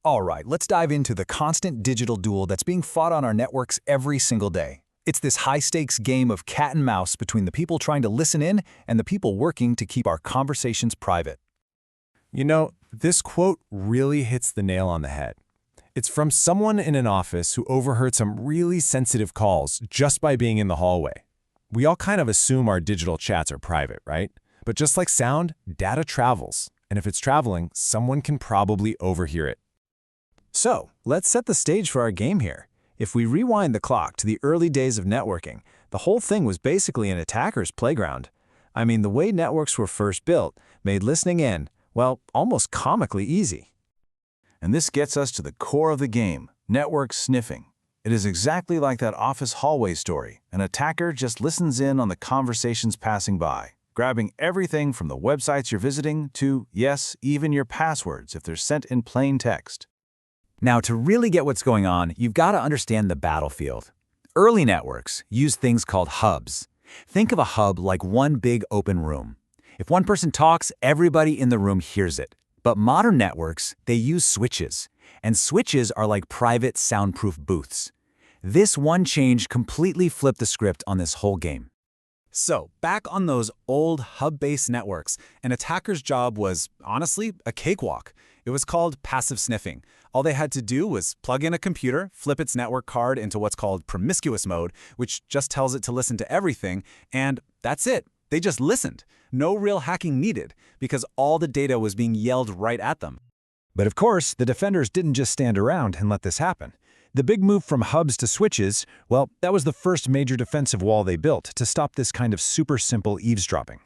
All right, let's dive into the constant digital duel that's being fought on our networks every single day. It's this high-stakes game of cat and mouse between the people trying to listen in and the people working to keep our conversations private. You know, this quote really hits the nail on the head. It's from someone in an office who overheard some really sensitive calls just by being in the hallway. We all kind of assume our digital chats are private, right? But just like sound, data travels. And if it's traveling, someone can probably overhear it. So, let's set the stage for our game here. If we rewind the clock to the early days of networking, the whole thing was basically an attacker's playground. I mean, the way networks were first built made listening in, well, almost comically easy. And this gets us to the core of the game, network sniffing. It is exactly like that office hallway story. An attacker just listens in on the conversations passing by, grabbing everything from the websites you're visiting to, yes, even your passwords if they're sent in plain text. Now, to really get what's going on, you've got to understand the battlefield. Early networks used things called hubs. Think of a hub like one big open room. If one person talks, everybody in the room hears it. But modern networks, they use switches. And switches are like private soundproof booths. This one change completely flipped the script on this whole game. So, back on those old hub-based networks, an attacker's job was, honestly, a cakewalk. It was called passive sniffing. All they had to do was plug in a computer, flip its network card into what's called promiscuous mode, which just tells it to listen to everything, and that's it. They just listened. No real hacking needed, because all the data was being yelled right at them. But of course, the defenders didn't just stand around and let this happen. The big move from hubs to switches, well, that was the first major defensive wall they built to stop this kind of super simple eavesdropping.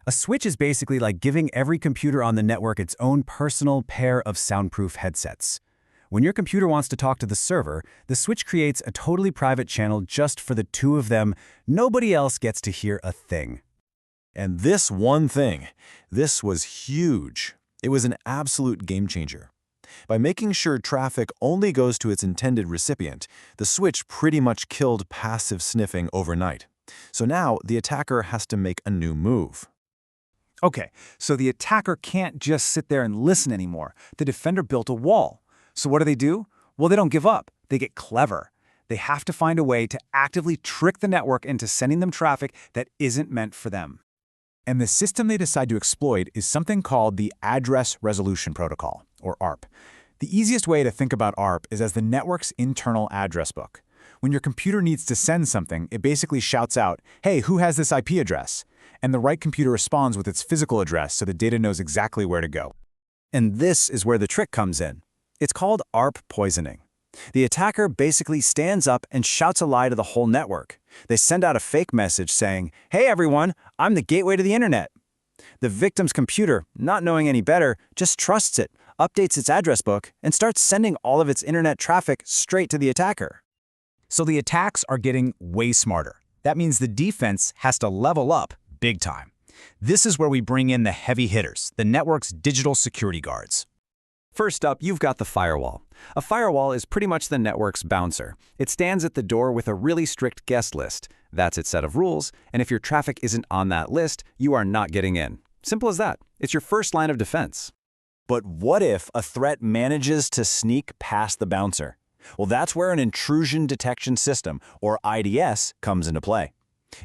A switch is basically like giving every computer on the network its own personal pair of soundproof headsets. When your computer wants to talk to the server, the switch creates a totally private channel just for the two of them. Nobody else gets to hear a thing. And this one thing, this was huge. It was an absolute game changer. By making sure traffic only goes to its intended recipient, the switch pretty much killed passive sniffing overnight. So now the attacker has to make a new move. Okay, so the attacker can't just sit there and listen anymore. The defender built a wall. So what do? Well, they don't give up. They get clever. They have to find a way to actively trick the network into sending them traffic that isn't meant for them. And the system they decide to exploit is something called the Address Resolution Protocol, or ARP. The easiest way to think about ARP is as the network's internal address book. When your computer needs to send something, it basically shouts out, "Hey, who has this IP address?" And the right computer responds with its physical address so the data knows exactly where to go. And this is where the trick comes in. It's called ARP poisoning. The attacker basically stands up and shouts a lie to the whole network. They send out a fake message saying, "Hey everyone, I'm the gateway to the internet." The victim's computer, not knowing any better, just trusts it, updates its address book, and starts sending all of its internet traffic straight to the attacker. So the attacks are getting way smarter. That means the defense has to level up big time. This is where we bring in the heavy hitters, the network's digital security guards. First up, you've got the firewall. A firewall is pretty much the network's bouncer. It stands at the door with a really strict guest list. That's its set of rules, and if your traffic isn't on that list, you are not getting in. Simple as that. It's your first line of defense. But what if a threat manages to sneak past the bouncer? Well, that's where an intrusion detection system, or IDS, comes into play.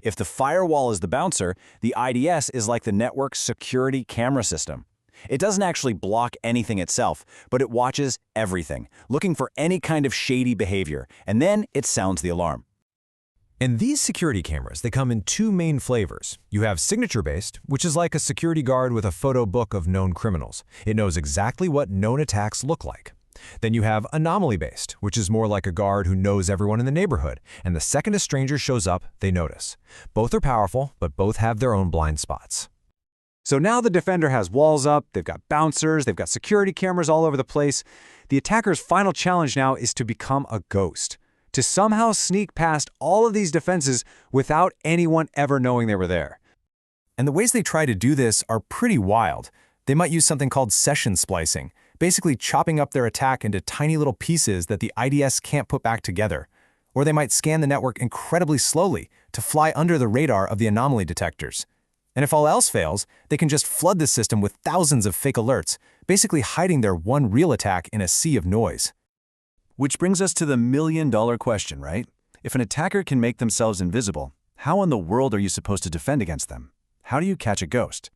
If the firewall is the bouncer, the IDS is like the network's security camera system. It doesn't actually block anything itself, but it watches everything, looking for any kind of shady behavior, and then it sounds the alarm. And these security cameras, they come in two main flavors. You have signature-based, which is like a security guard with a photo book of known criminals. It knows exactly what known attacks look like. Then you have anomaly-based, which is more like a guard who knows everyone in the neighborhood, and the second a stranger shows up, they notice. Both are powerful, but both have their own blind spots. So now the defender has walls up, they've got bouncers, they've got security cameras all over the place. The attacker's final challenge now is to become a ghost, to somehow sneak past all of these defenses without anyone ever knowing they were there. And the ways they try to do this are pretty wild. They might use something called session splicing, basically chopping up their attack into tiny little pieces that the IDS can't put back together. Or they might scan the network incredibly slowly to fly under the radar of the anomaly detectors. And if all else fails, they can just flood the system with thousands of fake alerts, basically hiding their one real attack in a sea of noise. Which brings us to the million-dollar question, right? If an attacker can make themselves invisible, how in the world are you supposed to defend against them? How do you catch a ghost?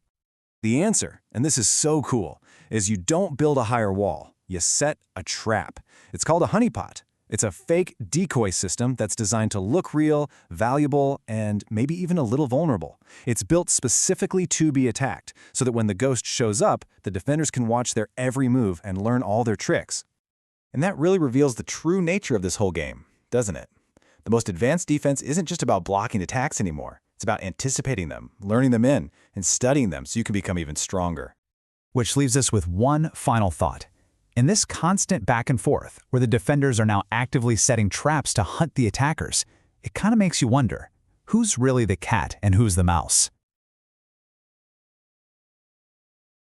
The answer, and this is so cool, is you don't build a higher wall. You set a trap. It's called a honeypot. It's a fake decoy system that's designed to look real, valuable, and maybe even a little vulnerable. It's built specifically to be attacked, so that when the ghost shows up, the defenders can watch their every move and learn all their tricks. And that really reveals the true nature of this whole game, doesn't it? The most advanced defense isn't just about blocking attacks anymore. It's about anticipating them, learning them in, and studying them so you can become even stronger. Which leaves us with one final thought. In this constant back and forth, where the defenders are now actively setting traps to hunt the attackers, it kind of makes you wonder, who's really the cat and who's the mouse?